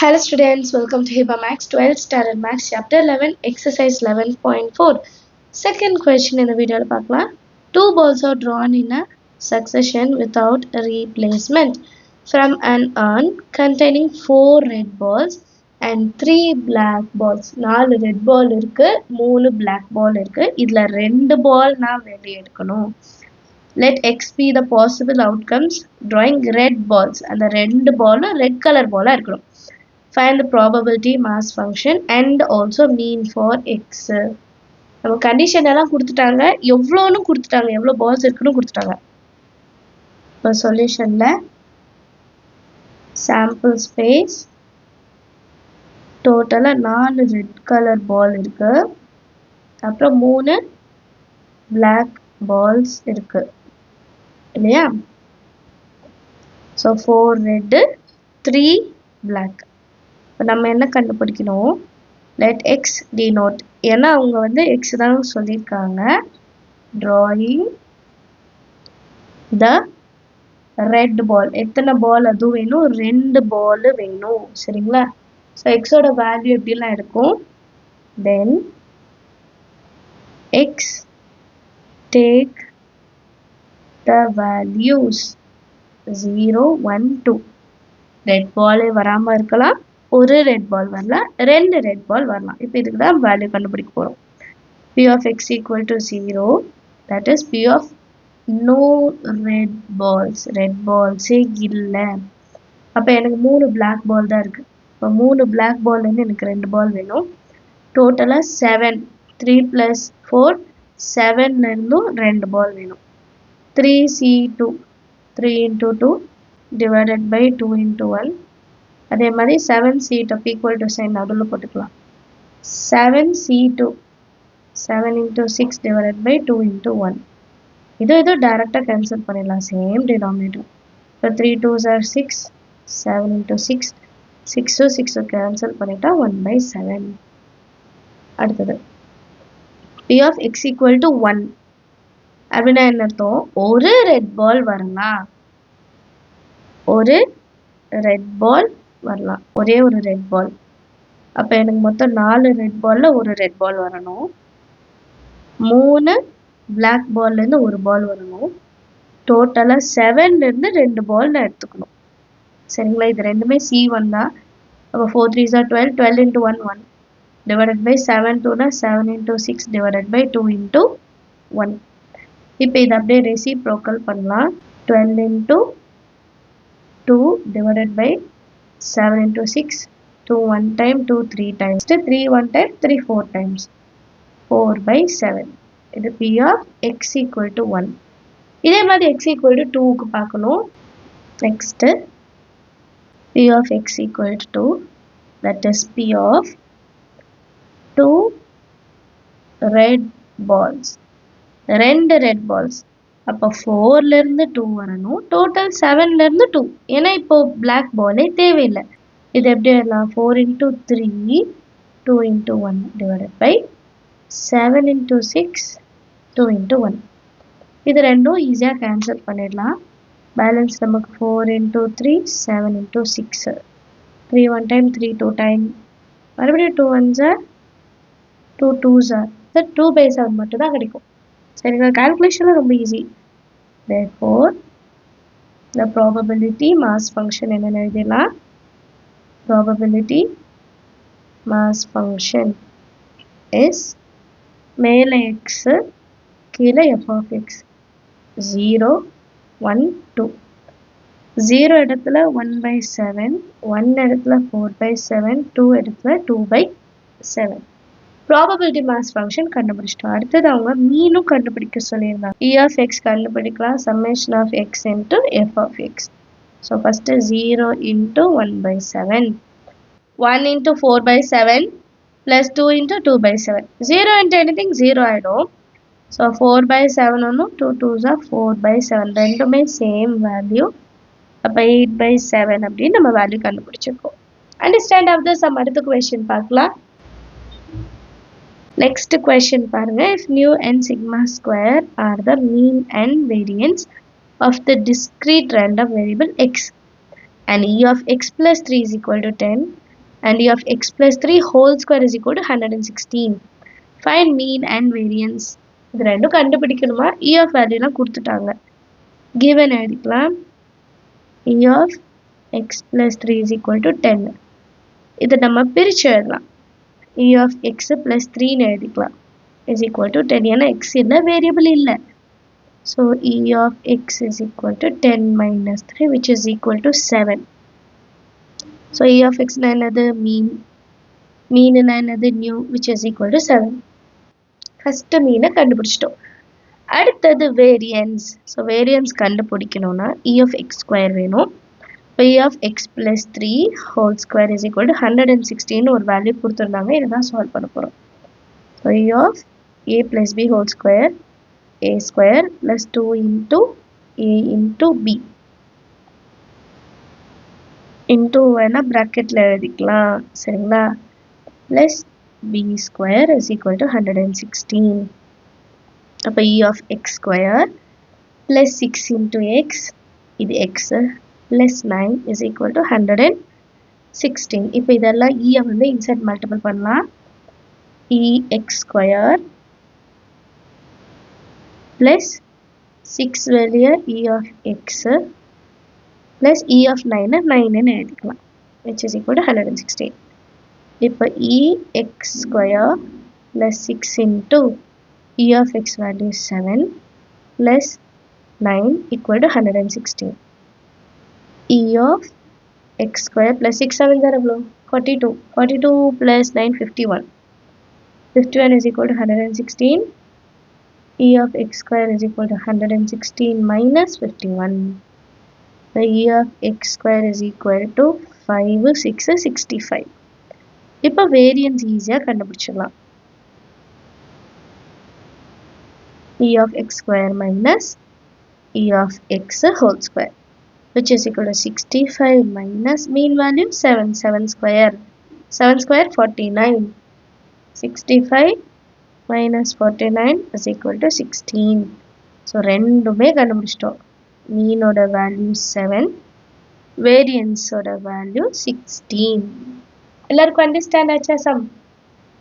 Hello students, welcome to Hiba Max 12th Standard Max Chapter 11 Exercise 11.4. Second question in the video பார்க்கலாம். Two balls are drawn in a succession without a replacement from an urn containing 4 red balls and 3 black balls. 4 red ball இருக்கு, 3 black ball இருக்கு. இதுல 2 ball நான் வெளியே எடுக்கணும். Let x be the possible outcomes drawing red balls. அந்த 2 ball red color ball இருக்கணும். Find the probability mass function and also mean for x. நம்ம condition எல்லாம் கொடுத்துட்டாங்க, எவ்வளோன்னு கொடுத்துட்டாங்க, எவ்வளோ பால்ஸ் இருக்குன்னு கொடுத்துட்டாங்க. இப்போ சொல்யூஷன்ல சாம்பிள் ஸ்பேஸ் டோட்டலாக 4 ரெட் கலர் பால் இருக்கு, அப்புறம் 3 பிளாக் பால்ஸ் இருக்கு இல்லையா? So 4 red 3 black. இப்போ நம்ம என்ன கண்டுபிடிக்கணும்? let x denote, ஏன்னா அவங்க வந்து x தான் சொல்லியிருக்காங்க. drawing the red ball, எத்தனை பால் அது வேணும்? 2 பால் வேணும், சரிங்களா? ஸோ எக்ஸோட வேல்யூ எப்படிலாம் இருக்கும்? then x take the values 0 1 2. Red பாலே வராமல் இருக்கலாம், ஒரு ரெட் பால் வரலாம், 2 ரெட் பால் வரலாம். இப்போ இதுக்கு தான் வேல்யூ கண்டுபிடிக்க போகிறோம். p of x equal to 0, that is p of no red balls. Red பால்ஸே இல்லை. அப்போ எனக்கு 3 பிளாக் பால் தான் இருக்குது. இப்போ 3 பிளாக் பால்லேருந்து எனக்கு 2 பால் வேணும். டோட்டலாக 7, 3 + 4 7லேருந்தும் 2 பால் வேணும். 3c2, 3 × 2 divided by 2 × 1. அதே மாதிரி 7c2 equal to sign நடுவில் போட்டுக்கலாம். 7c2 7 × 6 divided by 2 × 1. இது டைரெக்டாக கேன்சல் பண்ணிடலாம், சேம் டினாமினேட்டர். இப்போ 3 2s are 6, 7 × 6, 6 6 கேன்சல் பண்ணிட்டா 1/7. அடுத்தது p of x equal to 1 அப்படின்னா என்ன அர்த்தம்? ஒரு ரெட் பால் வரலாம், ஒரு ரெட் பால் வரலாம், ஒரே ஒரு ரெட் பால். அப்போ எனக்கு மொத்தம் 4 ரெட் பாலில் ஒரு ரெட் பால் வரணும், 3 பிளாக் பால்லேருந்து ஒரு பால் வரணும். டோட்டலாக 7லேருந்து 2 பால் நான் எடுத்துக்கணும், சரிங்களா? இது ரெண்டுமே C1 தான். அப்போ 4 3s are 12, 12 × 1 1 divided by 7 2 7 × 6 divided by 2 × 1. இப்போ இதை அப்படியே ரெசிப்ரோக்கல் பண்ணலாம். 12 × 2 divided by 7 × 6, 2 1 time, 2 3 times, 3 1 time, 3 4 times, 4/7. இது p of x equal to 1. இதே மாதிரி x equal to 2க்கு பார்க்கணும். Next p of x equal to 2, that is p of 2 red balls, 2 red balls. அப்போ 4லேருந்து 2 வரணும், டோட்டல் 7லேருந்து 2. ஏன்னா இப்போ பிளாக் பாலே தேவையில்லை. இது எப்படி வரலாம்? 4 × 3 2 × 1 divided by 7 × 6 2 × 1. இது ரெண்டும் ஈஸியாக கேன்சல் பண்ணிடலாம். பேலன்ஸ் நமக்கு 4 × 3 7 × 6, 3 1 time, 3 2 time, மறுபடியும் 2 1s are 2 2s are 2/7 மட்டும் தான் கிடைக்கும், சரிங்களா? கால்குலேஷனில் ரொம்ப easy. therefore the probability mass function என்னென்னு எழுதிடலாம்? probability mass function is மேலே x கீழே f of x, 0 1 2. 0 இடத்துல 1/7, 1 இடத்துல 4/7, 2 இடத்துல 2/7. ப்ராபபிலிட்டி மாஸ் ஃபங்க்ஷன் கண்டுபிடிச்சிட்டோம். அடுத்தது அவங்க மீனும் கண்டுபிடிக்க சொல்லியிருந்தாங்க. e of x கண்டுபிடிக்கலாம், summation of x into f of x. So first 0 × 1/7, 1 × 4/7 + 2 × 2/7. 0 × anything 0 ஆகிடும். ஸோ 4/7 ஒன்றும் 2 2s are 4/7, ரெண்டுமே சேம் வேல்யூ. அப்போ 8/7 அப்படின்னு நம்ம வேல்யூ கண்டுபிடிச்சிருக்கோம். Understand of the sum. அடுத்த கொஸ்டின் பார்க்கலாம். Next question பாருங்க. If nu and sigma square are the mean and variance of the discrete random variable x and e of x plus 3 is equal to 10, and e of x plus 3 whole square is equal to 116. Find mean and variance. இது ரெண்டும் கண்டுபிடிக்கணுமா? e of வேல்யூலாம் கொடுத்துட்டாங்க. given எழுதிக்கலாம். e of x plus 3 is equal to 10. இதை நம்ம பிரிச்சு எழுதலாம். e of x plus 3 எழுதிக்கலாம் is equal to 10. ஏன்னா x இல்லை, வேரியபிள் இல்லை. So e of x is equal to 10 minus 3 which is equal to 7. So e of x na என்னது mean. mean na என்னது new which is equal to 7. First mean கண்டுபிடிச்சிட்டோம். அடுத்தது variance. So variance கண்டுபிடிக்கணும்னா e of x square வேணும். e of x plus 3 whole square is equal to 116 ஒரு value கொடுத்துருந்தாங்க. இதை தான் சால்வ் பண்ண போகிறோம். So e of a plus b whole square a square plus 2 into a into b into வேணா bracketல எழுதிக்கலாம். சரிங்களா? plus b square is equal to 116. அப்போ e of x square plus 6 into x இது x plus 9 is equal to 116. இப்போ இதெல்லாம் e வந்து inside multiple பண்ணலாம். e x square plus 6 வெளிய e of x plus e of 9 9 எழுதிக்கலாம் which is equal to 116. இப்போ e x square plus 6 into e of x value is 7 plus 9 equal to 116. e of x square plus 6 7 are 42. 42 plus 9 51. 51 is equal to 116. e of x square is equal to 116 minus 51. The e of x square is equal to 5 6 65. இப்போ variance ஈஸியா கண்டுபிடிச்சிடலாம். e of x square minus e of x whole square which is equal to 65 minus mean value 7 7 square 49. 65 minus 49 is equal to 16. So ரெண்டுமே கண்டுபிடிச்சிட்டோம். mean ஓட value 7, variance ஓட value 16. எல்லாருக்கும் understand ஆச்சா some?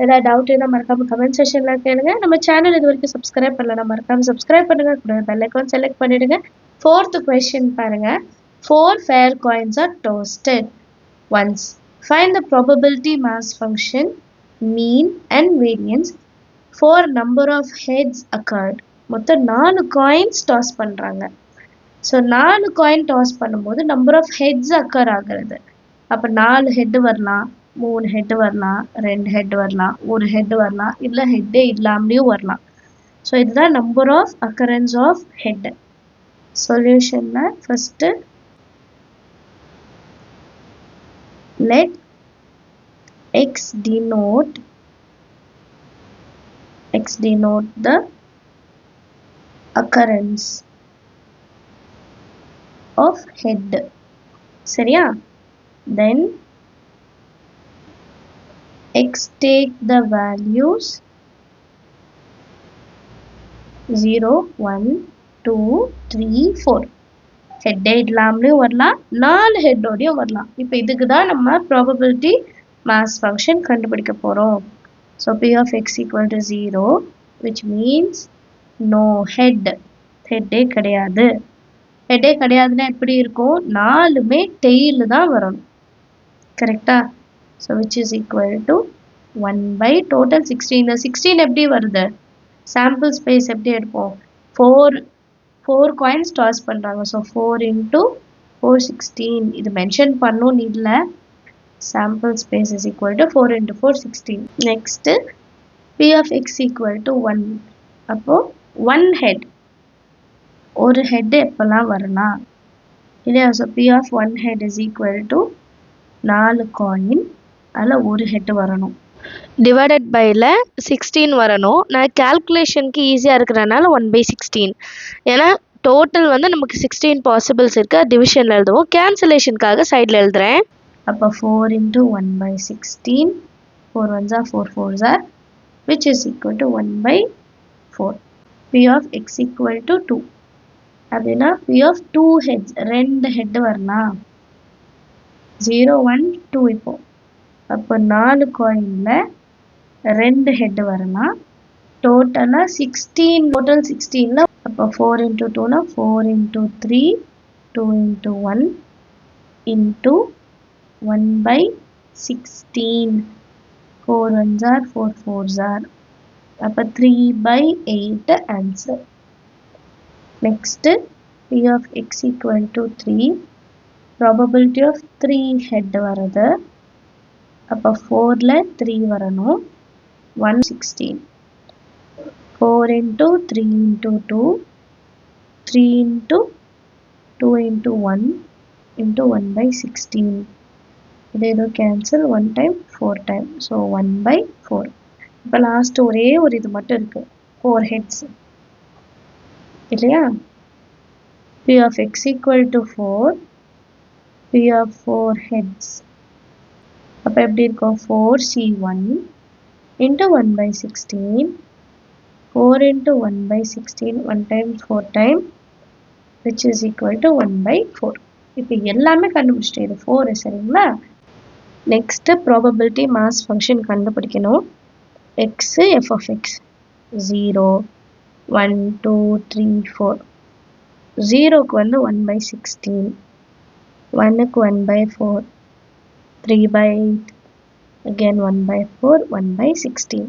ஏதாவது டவுட் இருந்தால் மறக்காம கமெண்ட் செக்ஷன்ல கேளுங்க. நம்ம சேனல் இது வரைக்கும் சப்ஸ்கிரைப் பண்ணலன்னா மறக்காம சப்ஸ்கிரைப் பண்ணுங்க. கூட பெல் ஐகான் செலக்ட் பண்ணிடுங்க. 4th question பாருங்க. 4 fair coins are toasted once. Find the probability mass function, mean and variance for number of heads occurred. மொத்தம் 4 coins toss பண்றாங்க. ஸோ 4 coin toss பண்ணும்போது number of heads occur ஆகிறது. அப்போ 4 head வரலாம், 3 head வரலாம், 2 head வரலாம், 1 head வரலாம், இல்லை ஹெட்டே இல்லாமலேயும் வரலாம். ஸோ இதுதான் number of occurrence of head. சொல்யூஷனில் first let x denote the occurrence of head. சரியா? then x take the values 0 1 2 3 4. Head இல்லாமலேயும் வரலாம், 4 ஹெட்டோடையும் வரலாம். இப்போ இதுக்கு தான் நம்ம ப்ராபபிலிட்டி மாஸ் ஃபங்க்ஷன் கண்டுபிடிக்க போகிறோம். So p of x equal to 0 which means no head. ஹெட்டே கிடையாது. ஹெட்டே கிடையாதுன்னா எப்படி இருக்கும்? 4மே டெய்லு தான் வரணும். கரெக்டா? So which is equal to 1 by total 16. இந்த 16 எப்படி வருது? சாம்பிள் ஸ்பேஸ் எப்படி எடுப்போம்? 4 coins toss பண்றாங்க. So 4 into 4 16. இது மென்ஷன் பண்ணணும்னு இல்லை. Sample space is equal to 4 into 4 16. Next p of x equal to 1. அப்போ 1 head, ஒரு ஹெட் எப்பெல்லாம் வரலாம் இல்லையா? So p of 1 head is equal to 4 coin, அதில் ஒரு ஹெட் வரணும். டிவைடட் பைல 16 வரணும். நான் கேல்குலேஷனுக்கு ஈஸியாக இருக்கிறனால 1/16. ஏன்னா டோட்டல் வந்து நமக்கு 16 பாசிபிள்ஸ் இருக்குது. டிவிஷனில் எழுதுவோம். கேன்சலேஷனுக்காக சைடில் எழுதுகிறேன். அப்போ 4 into 1/16. 4 1s are 4 4s are which is equal to 1/4. p of x equal to 2. அப்படின்னா p of 2 heads, 2 ஹெட் வரலாம். 0 1 2. இப்போ அப்போ 4 காயினில் 2 ஹெட் வரலாம். டோட்டலாக 16, டோட்டல் 16ல அப்போ 4 into 2னா 4 into 3, 2 into 1 into 1/16. 4 ones are 4 fours are. அப்போ 3/8 answer. Next P of x equal to 3. Probability of 3 head வருது. அப்போ 4ல் 3 வரணும். 116. 4 into 3 into 2, 3 into 2 into 1 into 1/16. இது கேன்சல் 1 time 4 time. ஸோ 1/4. இப்போ லாஸ்ட் ஒரே ஒரு இது மட்டும் இருக்கு, 4 ஹெட்ஸ் இல்லையா? P of x equal to 4, P of 4 heads. அப்போ எப்படி இருக்கும்? 4c1 into 1/16. 4 into 1/16, 1 time 4 time, which is equal to 1/4. இப்போ எல்லாமே கண்டுபிடிச்சிட்டு, இது 4 சரிங்களா? நெக்ஸ்ட் ப்ராபபிலிட்டி மாஸ் ஃபங்க்ஷன் கண்டுபிடிக்கணும். x f of x 0 1 2 3 4. 0க்கு வந்து 1/16, 1க்கு 1/4, 3/8, again 1/4, 1/16.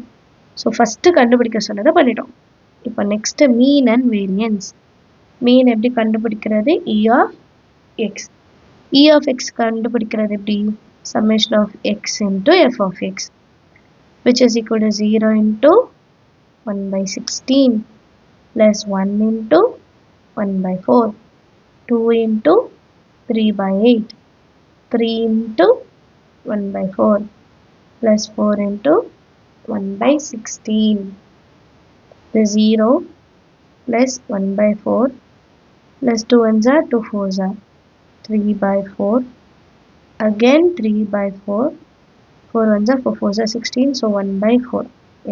ஸோ ஃபஸ்ட்டு கண்டுபிடிக்க சொன்னதை பண்ணிட்டோம். இப்போ நெக்ஸ்ட்டு மீன் அண்ட் வேரியன்ஸ். மீன் எப்படி கண்டுபிடிக்கிறது? E of x. E of x கண்டுபிடிக்கிறது எப்படி? summation of x into f of x, which is equal to 0 into 1/16 plus 1 into 1/4, 2 into 3/8, 3 into 1/4 plus 4 into 1/16. The 0 plus 1/4 plus 2 ones are 2 fours are 3/4. Again 3/4, 4 ones are 4 fours are 16. So 1/4.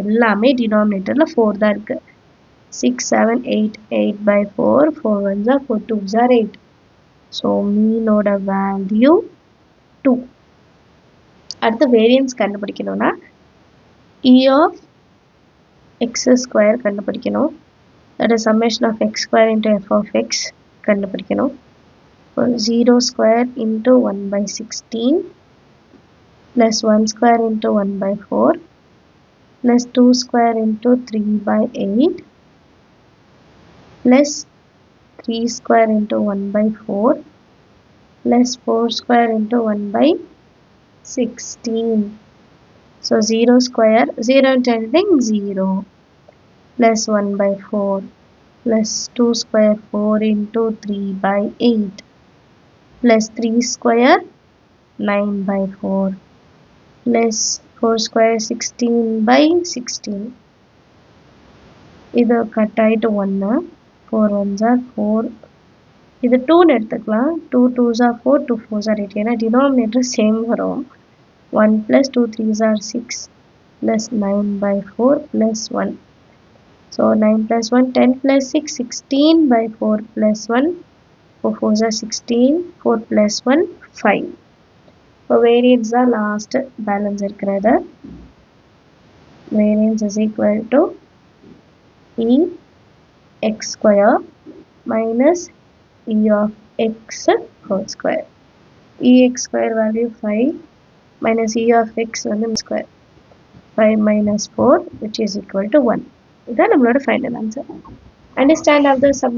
எல்லாமே டினாமினேட்டரில் 4 தான் இருக்கு. 6 7 8, 8/4, 4 ones are 4 twos are 8. So மீனோட value 2. அடுத்து variance கண்டுபிடிக்கணும்னா E of x square கண்டுபிடிக்கணும். that is summation of x square into f of x கண்டுபிடிக்கணும். 0 square into 1/16 plus 1 square into 1/4 plus 2 square into 3/8 plus 3 square into 1/4 plus 4 square into 1/16. So 0 square, 0 into anything 0, plus 1/4 plus 2 square 4 into 3/8 plus 3 square 9/4 plus 4 square 16/16. இது cut ஆகிட்டு 1, 4 ones are 4. இது 2ன்னு எடுத்துக்கலாம். 2 twos are 4, 2 fours are 8. ஏன்னா denominator same வரும். 1 plus 2 threes are 6 plus 9/4 plus 1. So 9 plus 1, 10 plus 6, 16/4 plus 1. 4 fours are 16, 4 plus 1, 5. So variance are last balance இருக்கிறது. Variance is equal to E x square minus E of x whole square. E x square value 5 minus E of x வந்து square. 5 minus 4, which is equal to 1. இதான் நம்மளோட final answer. Understand how the sum